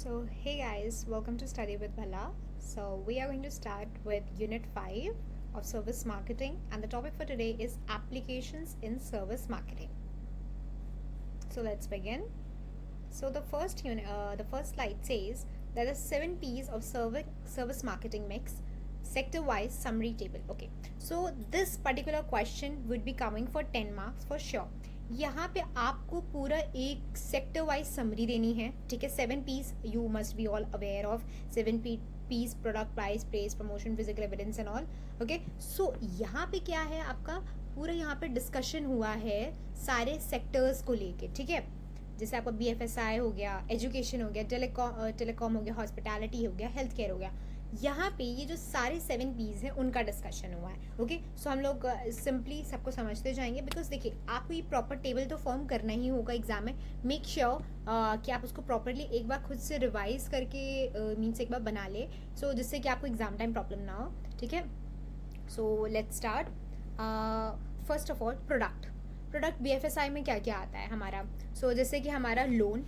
So, hey guys, welcome to Study with Bhala. So, we are going to start with Unit 5 of Service Marketing, and the topic for today is Applications in Service Marketing. So, let's begin. So, the first slide says there are 7 P's of service marketing mix, sector wise summary table. Okay, so this particular question would be coming for 10 marks for sure. यहाँ पे आपको पूरा एक sector wise summary देनी है, ठीक है. 7 P's you must be all aware of. 7 P's product, price, press, promotion, physical evidence and all. Okay, so यहाँ पे क्या है, आपका पूरा यहाँ पे डिस्कशन हुआ है सारे सेक्टर्स को लेके, ठीक है. जैसे आपका BFSI हो गया, एजुकेशन हो गया, टेलीकॉम हो गया, हॉस्पिटैलिटी हो गया, हेल्थ केयर हो गया. यहाँ पे ये जो सारे 7 पीज हैं उनका डिस्कशन हुआ है. ओके, सो हम लोग सिंपली सबको समझते जाएंगे, बिकॉज देखिए आपको ये प्रॉपर टेबल तो फॉर्म करना ही होगा एग्जाम में. मेक श्योर कि आप उसको प्रॉपरली एक बार खुद से रिवाइज करके मीन्स एक बार बना ले, सो जिससे कि आपको एग्जाम टाइम प्रॉब्लम ना हो, ठीक है. So let's start. First of all product BFSI में क्या क्या आता है हमारा. सो जैसे कि हमारा loan,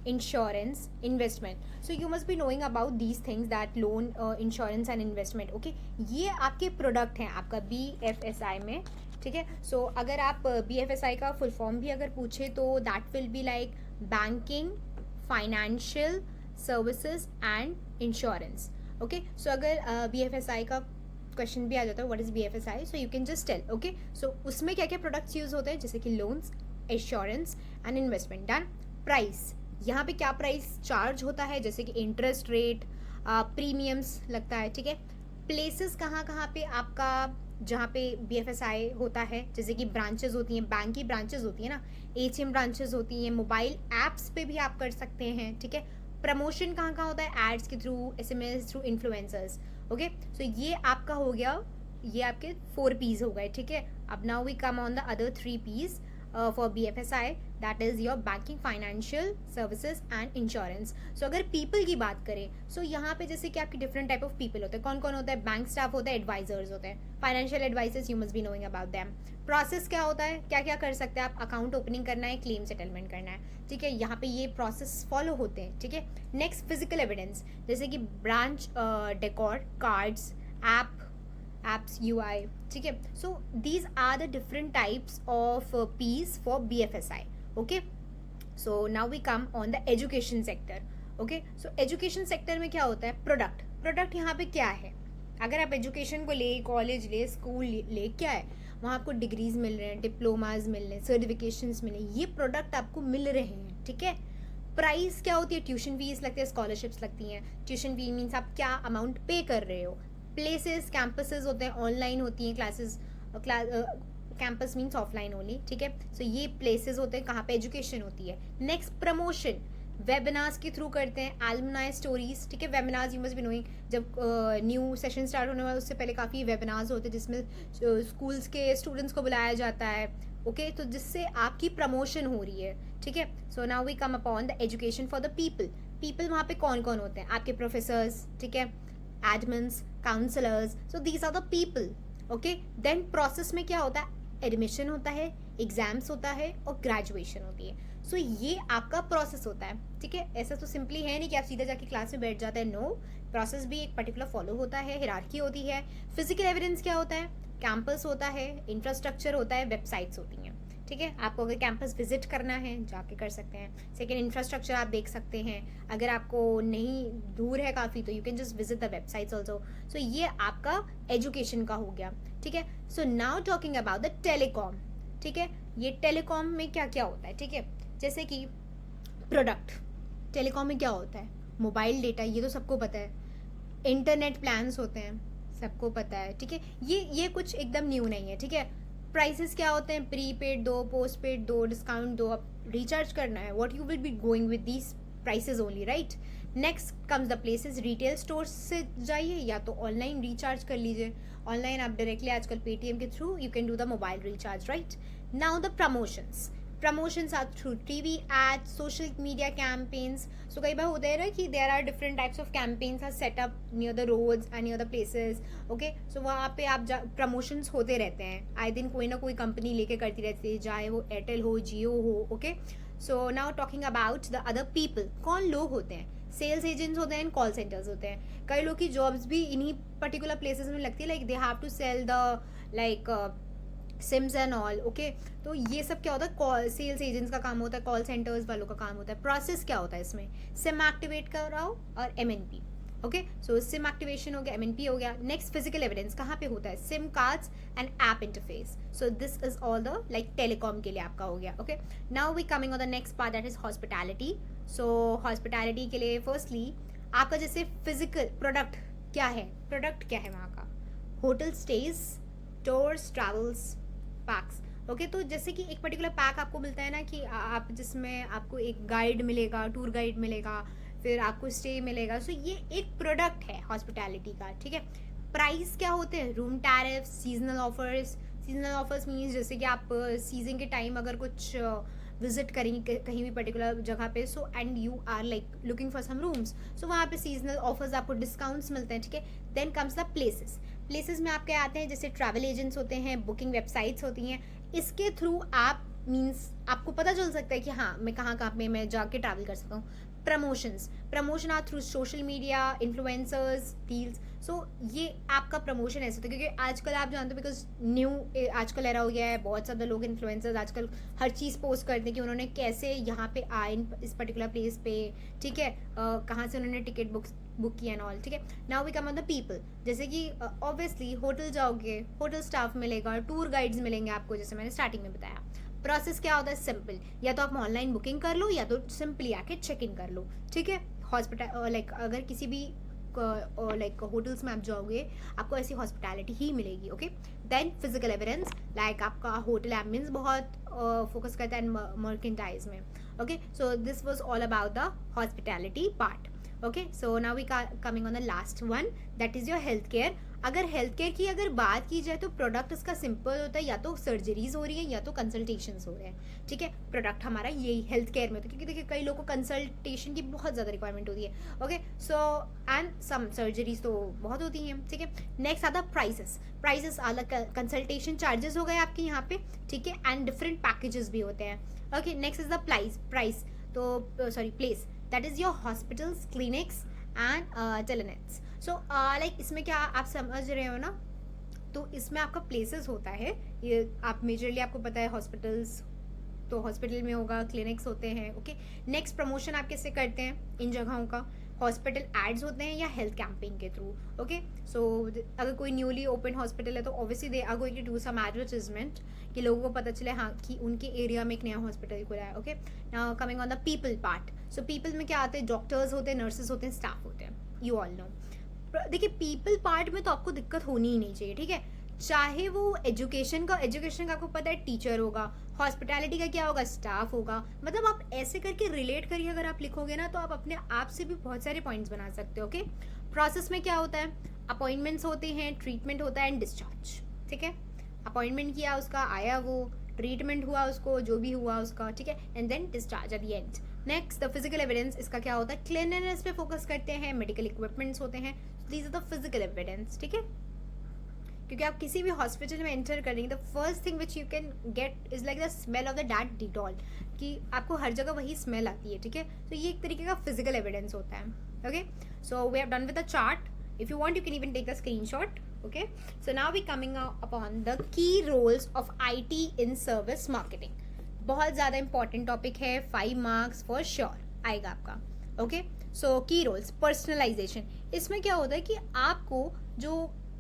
insurance, investment. So you must be knowing about these things that loan, insurance and investment. Okay, ये आपके प्रोडक्ट हैं आपका BFSI में, ठीक है. सो अगर आप BFSI का फुल फॉर्म भी अगर पूछे तो that will be like banking, financial services and insurance. Okay, so अगर BFSI का क्वेश्चन भी आ जाता है what is BFSI, so you can just tell. Okay, so उसमें क्या क्या प्रोडक्ट्स यूज होते हैं, जैसे कि loans, insurance and investment. Done. Price, यहाँ पे क्या प्राइस चार्ज होता है, जैसे कि इंटरेस्ट रेट, प्रीमियम्स लगता है, ठीक है. प्लेसेस कहाँ कहाँ पे आपका जहाँ पे BFSI होता है, जैसे कि ब्रांचेस होती हैं, बैंक की ब्रांचेस होती है ना, ATM ब्रांचेस होती हैं, मोबाइल ऐप्स पे भी आप कर सकते हैं, ठीक है. प्रमोशन कहाँ कहाँ होता है, एड्स के through, SMS through, influencers. Okay, so ये आपका हो गया, ये आपके 4 पीज हो गए, ठीक है. अब now we come on the other 3 Ps for BFSI, that is your banking, financial services and insurance. So अगर पीपल की बात करें, सो यहाँ पे जैसे कि आपकी डिफरेंट टाइप ऑफ पीपल होते हैं. कौन कौन होता है, बैंक स्टाफ होता है, एडवाइजर्स होते हैं, financial advisers, you must be knowing about them. Process क्या होता है, क्या क्या कर सकते हैं आप, अकाउंट ओपनिंग करना है, क्लेम सेटलमेंट करना है, ठीक है. यहाँ पे ये प्रोसेस फॉलो होते हैं, ठीक है. नेक्स्ट, फिजिकल एविडेंस, जैसे कि branch decor, cards, apps, UI, ठीक है. So these are the different types of P's for BFSI. Okay, so now we come on the education sector. Okay, so education sector में क्या होता है, product यहाँ पे क्या है. अगर आप एजुकेशन को ले, कॉलेज ले, स्कूल ले, क्या है वहाँ आपको डिग्रीज मिल रहे हैं, डिप्लोमाज मिल रहे हैं, सर्टिफिकेशंस मिल रहे हैं, ये प्रोडक्ट आपको मिल रहे हैं, ठीक है. प्राइस क्या होती है, ट्यूशन फीस लगती है, स्कॉलरशिप्स लगती हैं. ट्यूशन फी मीन्स आप क्या अमाउंट पे कर रहे हो. प्लेसेस, कैंपसेस होते हैं, ऑनलाइन होती हैं classes, campus means offline only, ठीक है. सो ये प्लेसेस होते हैं कहाँ पे एजुकेशन होती है. नेक्स्ट, प्रमोशन, वेबिनार्स के थ्रू करते हैं, एलुमनाई स्टोरीज, ठीक है. Webinars you must be knowing, जब न्यू सेशन स्टार्ट होने वाला उससे पहले काफ़ी वेबिनार्स होते हैं जिसमें स्कूल्स के स्टूडेंट्स को बुलाया जाता है. ओके, तो जिससे आपकी प्रमोशन हो रही है, ठीक है. So now we come upon the education for the people वहाँ पे कौन कौन होते हैं, आपके प्रोफेसर्स, ठीक है, admins, counsellors. So these are the people. Okay, then process में क्या होता है, एडमिशन होता है, एग्जाम्स होता है और ग्रेजुएशन होती है. सो ये आपका प्रोसेस होता है, ठीक है. ऐसा तो सिंपली है नहीं कि आप सीधा जाके क्लास में बैठ जाते हैं, नो. प्रोसेस भी एक पर्टिकुलर फॉलो होता है, हिरार्की होती है. फिजिकल एविडेंस क्या होता है, कैंपस होता है, इंफ्रास्ट्रक्चर होता है, वेबसाइट्स होती हैं, ठीक है. आपको अगर कैंपस विजिट करना है जाके कर सकते हैं. सेकेंड, इंफ्रास्ट्रक्चर आप देख सकते हैं. अगर आपको नहीं, दूर है काफ़ी, तो you can just visit the websites also. So ये आपका एजुकेशन का हो गया, ठीक है. So now talking about the telecom, ठीक है. ये टेलीकॉम में क्या क्या होता है, ठीक है. जैसे कि प्रोडक्ट, टेलीकॉम में क्या होता है, मोबाइल डेटा, ये तो सबको पता है. इंटरनेट प्लान्स होते हैं, सबको पता है, ठीक है. ये कुछ एकदम न्यू नहीं है, ठीक है. प्राइसेस क्या होते हैं, प्रीपेड दो, पोस्ट पेड दो, डिस्काउंट दो, अब रिचार्ज करना है, what you will be going with these prices only, right. Next comes the places, retail store से जाइए या तो ऑनलाइन रिचार्ज कर लीजिए. ऑनलाइन आप डायरेक्टली आजकल पेटीएम के through you can do the mobile recharge, right. Now the promotions are through TV ads, social media campaigns. So कई बार होता है ना कि there are different types of campaigns are set up near the roads and near the places. Okay, so वहाँ पे आप promotions होते रहते हैं, आए दिन कोई ना कोई कंपनी लेके करती रहती है, चाहे वो एयरटेल हो, जियो हो. Okay, so now talking about the other people, कौन लोग होते हैं. सेल्स एजेंट्स होते हैं, कॉल सेंटर्स होते हैं. कई लोग की जॉब्स भी इन्हीं पर्टिकुलर प्लेसेस में लगती है, like they have to sell the like sims and all. Okay, तो ये सब क्या होता है, कॉल सेल्स एजेंट्स का काम होता है, कॉल सेंटर्स वालों का काम होता है. प्रोसेस क्या होता है इसमें, सिम एक्टिवेट कराओ और MNP. ओके, सो सिम एक्टिवेशन हो गया, MNP हो गया. नेक्स्ट फिजिकल एविडेंस कहाँ पे होता है, sim cards and app interface. So this is all the like telecom के लिए आपका हो गया. Okay, now we coming on the next part, that is hospitality. So hospitality के लिए फर्स्टली आपका जैसे फिजिकल प्रोडक्ट क्या है, प्रोडक्ट क्या है वहाँ का, hotel stage, tours, travels, PACS. Okay, तो जैसे कि एक पर्टिकुलर पैक आपको मिलता है ना कि आप जिसमें आपको एक गाइड मिलेगा, टूर गाइड मिलेगा, फिर आपको स्टे मिलेगा. सो ये एक प्रोडक्ट है हॉस्पिटैलिटी का. ठीक है, प्राइस क्या होते हैं, room tariff, seasonal offers. Seasonal offers means जैसे कि आप सीजन के टाइम अगर कुछ विजिट करेंगे कहीं भी पर्टिकुलर जगह पे, so and you are like looking for some rooms, so वहाँ पे सीजनल ऑफर्स आपको डिस्काउंट्स मिलते हैं. ठीक है, then comes the places. Places में आपके आते हैं जैसे ट्रैवल एजेंट्स होते हैं, बुकिंग वेबसाइट्स होती हैं. इसके थ्रू आप मीन्स आपको पता चल सकता है कि हाँ मैं कहाँ कहाँ पे मैं जाके ट्रैवल कर सकता हूँ. Promotion are through social media, influencers, deals. So ये आपका प्रमोशन ऐसे होता है क्योंकि आजकल आप जानते हो बिकॉज न्यू आजकल एरा हो गया है, बहुत ज़्यादा लोग इन्फ्लुएंसर्स आजकल हर चीज़ पोस्ट करते हैं कि उन्होंने कैसे यहाँ पे आए इस पर्टिकुलर प्लेस पे. ठीक है, कहाँ से उन्होंने टिकट बुक किया एंड ऑल. ठीक है, now we come on the people. जैसे कि ऑब्वियसली होटल जाओगे, होटल स्टाफ मिलेगा, टूर गाइड्स मिलेंगे आपको, जैसे मैंने स्टार्टिंग में बताया. प्रोसेस क्या होता है, सिंपल, या तो आप ऑनलाइन बुकिंग कर लो या तो सिंपली आके चेक इन कर लो. ठीक है, हॉस्पिटल लाइक अगर किसी भी लाइक होटल्स में आप जाओगे आपको ऐसी हॉस्पिटैलिटी ही मिलेगी. Okay, then physical evidence, like आपका होटल एम्बियंस बहुत फोकस करता है मर्केंटाइज में. Okay, so this was all about the hospitality part. Okay, so now we coming on the last one, that is your health care. अगर health care की अगर बात की जाए तो प्रोडक्ट इसका सिंपल होता है, या तो सर्जरीज हो रही है या तो कंसल्टेशंस हो रहे हैं. ठीक है, प्रोडक्ट हमारा यही हेल्थ केयर में होता है क्योंकि देखिए कई लोगों को कंसल्टेशन की बहुत ज़्यादा रिक्वायरमेंट होती है. Okay, so and some surgeries तो बहुत होती हैं. ठीक है, नेक्स्ट आता प्राइसेस अलग, कंसल्टेशन चार्जेस हो गए आपके यहाँ पे. ठीक है, एंड डिफरेंट पैकेजेस भी होते हैं. Okay, next is the price तो sorry place, that is your hospitals, clinics and telenets. So like इसमें क्या आप समझ रहे हो ना, तो इसमें आपका प्लेसेस होता है, ये आप मेजरली आपको पता है हॉस्पिटल्स तो हॉस्पिटल में होगा, क्लिनिक्स होते हैं. ओके, नेक्स्ट प्रमोशन आप कैसे करते हैं इन जगहों का, हॉस्पिटल एड्स होते हैं या हेल्थ कैंपेन के थ्रू. ओके, सो अगर कोई न्यूली ओपन हॉस्पिटल है तो obviously they are going to do some advertisement कि लोगों को पता चले हाँ कि उनके एरिया में एक नया हॉस्पिटल खुला है. Okay, now coming on the people part. So people में क्या आते हैं, डॉक्टर्स होते हैं, नर्सेज होते हैं, स्टाफ होते हैं, यू ऑल नो. देखिए पीपल पार्ट में तो आपको दिक्कत होनी ही नहीं चाहिए. ठीक है, चाहे वो एजुकेशन का आपको पता है टीचर होगा, हॉस्पिटैलिटी का क्या होगा, स्टाफ होगा. मतलब आप ऐसे करके रिलेट करिए, अगर आप लिखोगे ना तो आप अपने आप से भी बहुत सारे पॉइंट्स बना सकते हो. ओके, प्रोसेस में क्या होता है, अपॉइंटमेंट्स होते हैं, ट्रीटमेंट होता है एंड डिस्चार्ज. ठीक है, अपॉइंटमेंट किया उसका, आया वो, ट्रीटमेंट हुआ उसको, जो भी हुआ उसका. ठीक है, and then discharge at the end. Next the physical evidence, इसका क्या होता है, क्लीनलीनेस पे फोकस करते हैं, मेडिकल इक्विपमेंट्स होते हैं. These are the physical evidence. ठीक है, क्योंकि आप किसी भी हॉस्पिटल में एंटर करेंगे the first thing which you can get is like the smell of the that Dettol, कि आपको हर जगह वही स्मेल आती है. ठीक है, तो ये एक तरीके का फिजिकल एविडेंस होता है. Okay, so we have done with the chart. If you want you can even take the screenshot. Okay, so now we coming upon the key roles of IT in service marketing. बहुत ज़्यादा important topic है, 5 marks for sure आएगा आपका. Okay, सो की roles, personalisation. इसमें क्या होता है कि आपको जो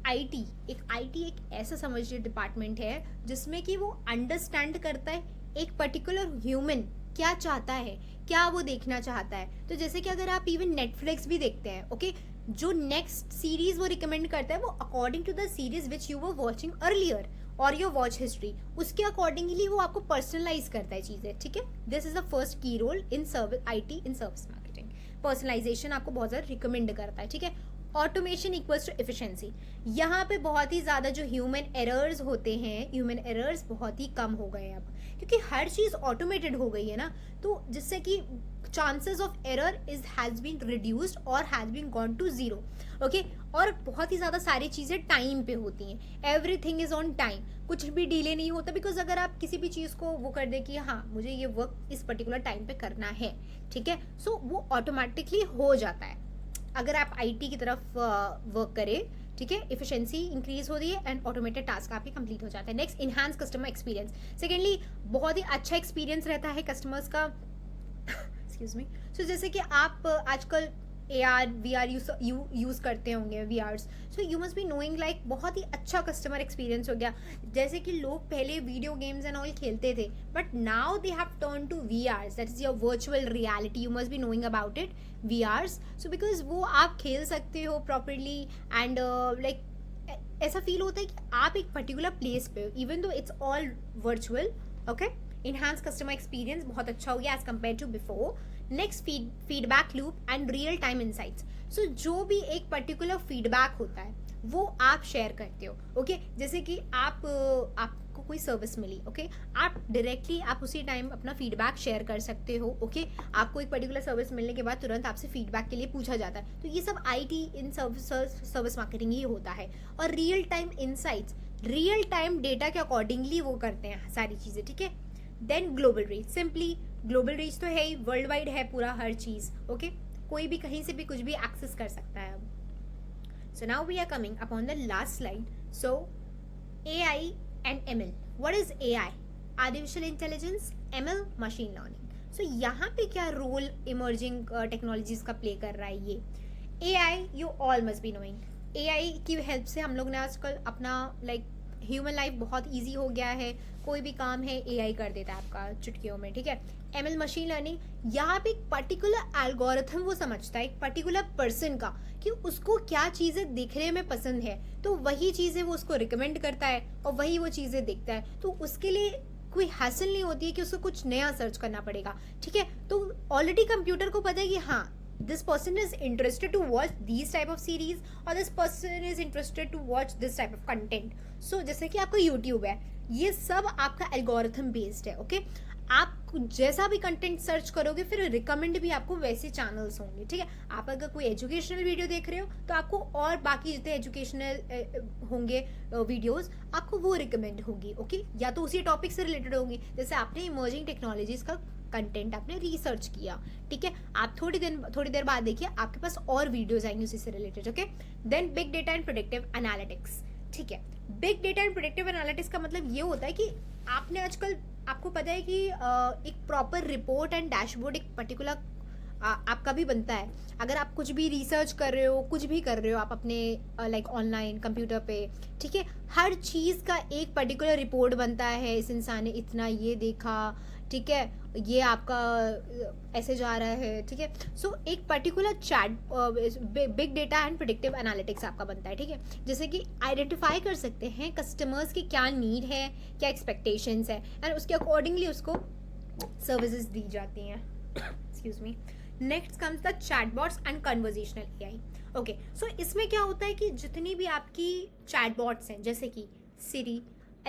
IT एक ऐसा समझिए डिपार्टमेंट है जिसमें कि वो अंडरस्टैंड करता है एक पर्टिकुलर ह्यूमन क्या चाहता है, क्या वो देखना चाहता है. तो जैसे कि अगर आप इवन नेटफ्लिक्स भी देखते हैं, ओके, जो नेक्स्ट सीरीज वो रिकमेंड करता है वो according to the series which you were watching earlier और योर वॉच हिस्ट्री, उसके अकॉर्डिंगली वो आपको पर्सनलाइज करता है चीज़ें. ठीक है, this is the first key role in service IT in service marketing. Personalisation आपको बहुत ज़्यादा रिकमेंड करता है. ठीक है, ऑटोमेशन इक्वल्स टू एफिशिएंसी। यहाँ पे बहुत ही ज़्यादा जो ह्यूमन एरर्स होते हैं, ह्यूमन एरर्स बहुत ही कम हो गए हैं अब, क्योंकि हर चीज़ ऑटोमेटेड हो गई है ना, तो जिससे कि chances of error is has been reduced और has been gone to zero. Okay, और बहुत ही ज़्यादा सारी चीज़ें टाइम पे होती हैं, एवरीथिंग इज़ ऑन टाइम, कुछ भी डिले नहीं होता। बिकॉज अगर आप किसी भी चीज़ को वो कर दे कि हाँ मुझे ये वर्क इस पर्टिकुलर टाइम पे करना है, ठीक है, सो वो ऑटोमेटिकली हो जाता है अगर आप आईटी की तरफ वर्क करें, ठीक है। एफिशिएंसी इंक्रीज हो रही है एंड ऑटोमेटेड टास्क आपके कंप्लीट हो जाता है। Next, enhance customer experience. Secondly, बहुत ही अच्छा एक्सपीरियंस रहता है कस्टमर्स का। Excuse me. सो जैसे कि आप आजकल AR VR यूज करते होंगे, VRs, so you must be knowing like बहुत ही अच्छा कस्टमर एक्सपीरियंस हो गया। जैसे कि लोग पहले वीडियो गेम्स एंड ऑल खेलते थे, but now they have turn to VRs, that is your virtual reality, you must be knowing about it, VRs। So because वो आप खेल सकते हो प्रॉपरली एंड लाइक ऐसा फील होता है कि आप एक पर्टिकुलर प्लेस पे, even though it's all virtual. Okay, enhance customer experience बहुत अच्छा हो गया as compare to before. Next, feedback loop and real time insights. So जो भी एक पर्टिकुलर फीडबैक होता है वो आप शेयर करते हो। ओके, जैसे कि आपको कोई सर्विस मिली, ओके, आप डायरेक्टली आप उसी टाइम अपना फीडबैक शेयर कर सकते हो। ओके, आपको एक पर्टिकुलर सर्विस मिलने के बाद तुरंत आपसे फीडबैक के लिए पूछा जाता है, तो ये सब IT इन सर्विस मार्केटिंग ही होता है। और real time insights, real time data के अकॉर्डिंगली वो करते हैं सारी चीज़ें, ठीक है। Then global reach, simply global reach तो है ही, वर्ल्ड वाइड है पूरा हर चीज़। ओके, कोई भी कहीं से भी कुछ भी एक्सेस कर सकता है अब। So now we are coming upon the last slide. So AI and ML. What is AI? Artificial Intelligence, ML, Machine Learning. So यहाँ पे क्या रोल इमर्जिंग टेक्नोलॉजीज का प्ले कर रहा है ये? AI you all must be knowing. AI की help से हम लोग ने आजकल अपना लाइक ह्यूमन लाइफ बहुत ईजी हो गया है, कोई भी काम है AI कर देता है आपका चुटकियों में, ठीक है। ML, मशीन लर्निंग, यहाँ पे एक पर्टिकुलर एल्गोरिथम वो समझता है एक पर्टिकुलर पर्सन का कि उसको क्या चीज़ें देखने में पसंद है, तो वही चीज़ें वो उसको रिकमेंड करता है और वही वो चीज़ें देखता है। तो उसके लिए कोई हैसल नहीं होती है कि उसको कुछ नया सर्च करना पड़ेगा, ठीक है। तो ऑलरेडी कंप्यूटर को पता है कि हाँ this person is interested to watch these type of series और this person is interested to watch this type of content. So जैसे कि आपका YouTube है, ये सब आपका एल्गोरिथम बेस्ड है। ओके, आप जैसा भी कंटेंट सर्च करोगे फिर रिकमेंड भी आपको वैसे चैनल्स होंगे, ठीक है। आप अगर कोई एजुकेशनल वीडियो देख रहे हो तो आपको और बाकी जितने एजुकेशनल होंगे वीडियोस आपको वो रिकमेंड होगी। ओके, या तो उसी टॉपिक से रिलेटेड होंगी। जैसे आपने इमर्जिंग टेक्नोलॉजीज का कंटेंट आपने रिसर्च किया, ठीक है, आप थोड़ी देर बाद देखिए आपके पास और वीडियोस आएंगे उसी से related. Okay, then big data and predictive analytics, ठीक है। Big data and predictive analytics का मतलब ये होता है कि आपने आजकल आपको पता है कि एक प्रॉपर रिपोर्ट एंड डैशबोर्ड एक पर्टिकुलर आपका भी बनता है। अगर आप कुछ भी रिसर्च कर रहे हो, कुछ भी कर रहे हो आप अपने लाइक ऑनलाइन कंप्यूटर पे, ठीक है, हर चीज़ का एक पर्टिकुलर रिपोर्ट बनता है, इस इंसान ने इतना ये देखा, ठीक है, ये आपका ऐसे जा रहा है, ठीक है। सो एक particular chat big data and predictive analytics आपका बनता है, ठीक है। जैसे कि आइडेंटिफाई कर सकते हैं कस्टमर्स की क्या नीड है, क्या एक्सपेक्टेशंस है, एंड उसके अकॉर्डिंगली उसको सर्विसेज दी जाती हैं। Excuse me. Next comes the chatbots and conversational AI। Okay, so इसमें क्या होता है कि जितनी भी आपकी चैटबॉट्स हैं जैसे कि सिरी,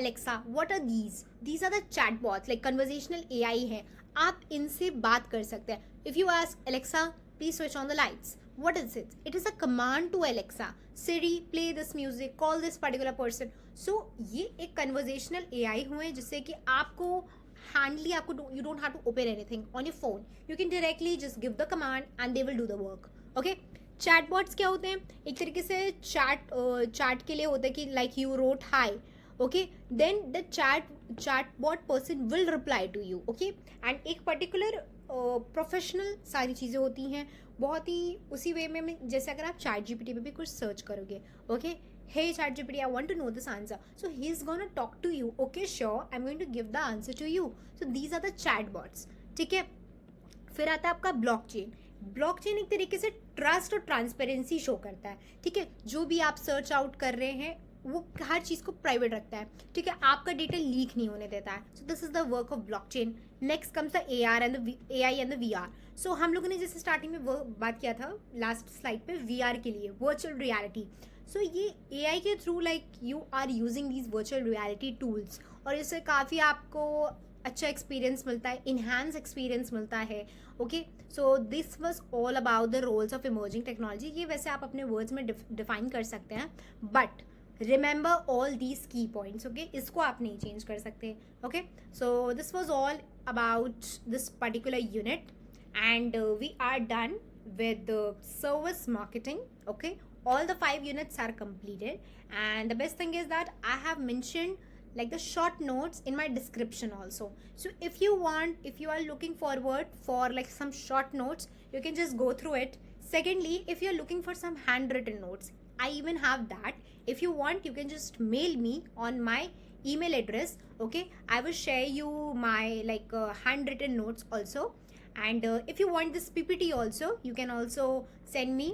Alexa, what are these? These are the chatbots, like conversational AI है, आप इनसे बात कर सकते हैं। If you ask Alexa, please switch on the lights. What is it? It is a command to Alexa. Siri, play this music, call this particular person. So ये एक conversational AI हुए जिससे कि आपको handly आपको you don't have to open anything on your phone. You can directly just give the command and they will do the work. Okay? Chatbots क्या होते हैं? एक तरीके से chat के लिए होता है कि like you wrote hi. Okay, then the chatbot person will reply to you. Okay, and एक particular प्रोफेशनल सारी चीज़ें होती हैं बहुत ही उसी वे में जैसे अगर आप ChatGPT पे भी कुछ सर्च करोगे, okay, hey ChatGPT, I want to know this answer, so he's gonna talk to you. Okay, sure, I'm going to give the answer to you. So these are the chatbots, ठीक है। फिर आता है आपका blockchain एक तरीके से trust और ट्रांसपेरेंसी शो करता है, ठीक है। जो भी आप सर्च आउट कर रहे हैं वो हर चीज़ को प्राइवेट रखता है, ठीक है, आपका डेटा लीक नहीं होने देता है. सो this is the work of blockchain. Next comes the AI and the VR. सो हम लोगों ने जैसे स्टार्टिंग में वो बात किया था लास्ट स्लाइड पे VR के लिए, वर्चुअल रियलिटी. सो ये AI के through like you are using these virtual reality tools, और इससे काफ़ी आपको अच्छा एक्सपीरियंस मिलता है, इन्हांस एक्सपीरियंस मिलता है. Okay, so this was all about the roles of emerging technology. ये वैसे आप अपने वर्ड्स में डिफाइन कर सकते हैं, बट रिमेंबर ऑल दीज की पॉइंट्स. ओके, इसको आप नहीं चेंज कर सकते. Okay, so this was all about this particular unit, and we are done with the service marketing. Okay, all the 5 units are completed, and the best thing is that I have mentioned like the short notes in my description also. So if you want, if you are looking forward for like some short notes, you can just go through it. Secondly, if you're looking for some handwritten notes, I even have that. If you want, you can just mail me on my email address. Okay, I will share you my like handwritten notes also. And if you want this PPT also, you can also send me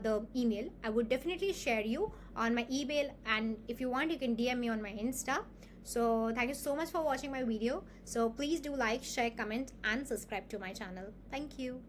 the email. I would definitely share you on my email, and if you want, you can DM me on my Insta. So thank you so much for watching my video. So please do like, share, comment and subscribe to my channel. Thank you.